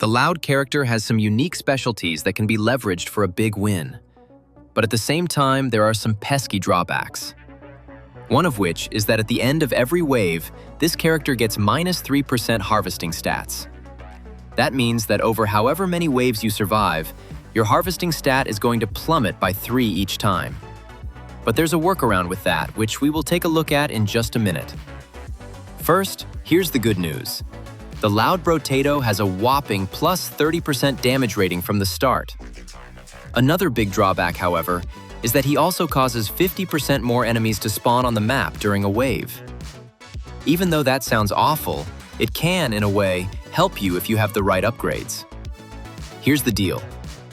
The Loud character has some unique specialties that can be leveraged for a big win. But at the same time, there are some pesky drawbacks. One of which is that at the end of every wave, this character gets -3% harvesting stats. That means that over however many waves you survive, your harvesting stat is going to plummet by 3 each time. But there's a workaround with that, which we will take a look at in just a minute. First, here's the good news. The Loud Brotato has a whopping plus 30% damage rating from the start. Another big drawback, however, is that he also causes 50% more enemies to spawn on the map during a wave. Even though that sounds awful, it can, in a way, help you if you have the right upgrades. Here's the deal.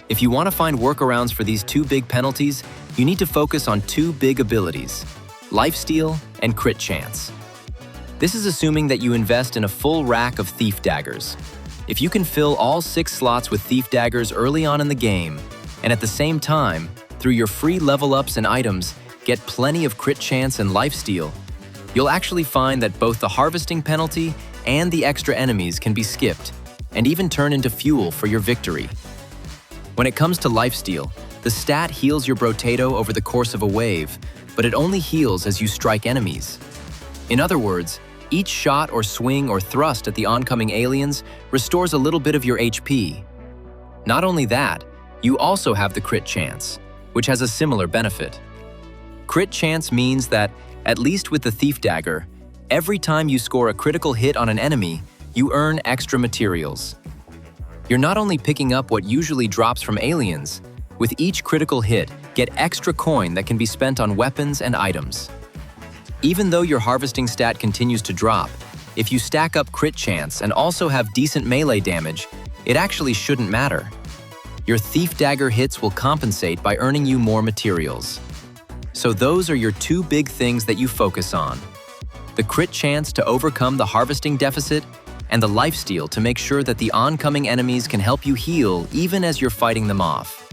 If you want to find workarounds for these 2 big penalties, you need to focus on 2 big abilities: lifesteal and crit chance. This is assuming that you invest in a full rack of thief daggers. If you can fill all 6 slots with thief daggers early on in the game, and at the same time, through your free level ups and items, get plenty of crit chance and lifesteal, you'll actually find that both the harvesting penalty and the extra enemies can be skipped, and even turn into fuel for your victory. When it comes to lifesteal, the stat heals your Brotato over the course of a wave, but it only heals as you strike enemies. In other words, each shot or swing or thrust at the oncoming aliens restores a little bit of your HP. Not only that, you also have the crit chance, which has a similar benefit. Crit chance means that, at least with the Thief Dagger, every time you score a critical hit on an enemy, you earn extra materials. You're not only picking up what usually drops from aliens, with each critical hit, get extra coin that can be spent on weapons and items. Even though your harvesting stat continues to drop, if you stack up crit chance and also have decent melee damage, it actually shouldn't matter. Your Thief Dagger hits will compensate by earning you more materials. So those are your 2 big things that you focus on: the crit chance to overcome the harvesting deficit, and the lifesteal to make sure that the oncoming enemies can help you heal even as you're fighting them off.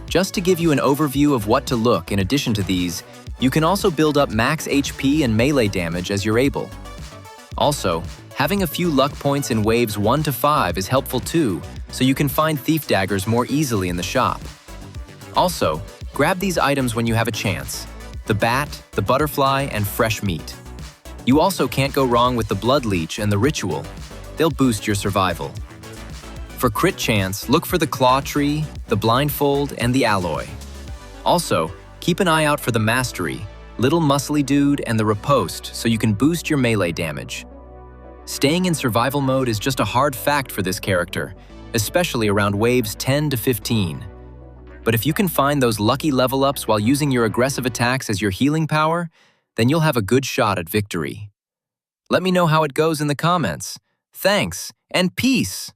Just to give you an overview of what to look in addition to these, you can also build up max HP and melee damage as you're able. Also, having a few luck points in waves 1 to 5 is helpful too, so you can find thief daggers more easily in the shop. Also, grab these items when you have a chance: the bat, the butterfly, and fresh meat. You also can't go wrong with the blood leech and the ritual. They'll boost your survival. For crit chance, look for the claw tree, the blindfold, and the alloy. Also, keep an eye out for the mastery, little muscly dude, and the riposte so you can boost your melee damage. Staying in survival mode is just a hard fact for this character, especially around waves 10 to 15. But if you can find those lucky level ups while using your aggressive attacks as your healing power, then you'll have a good shot at victory. Let me know how it goes in the comments. Thanks, and peace!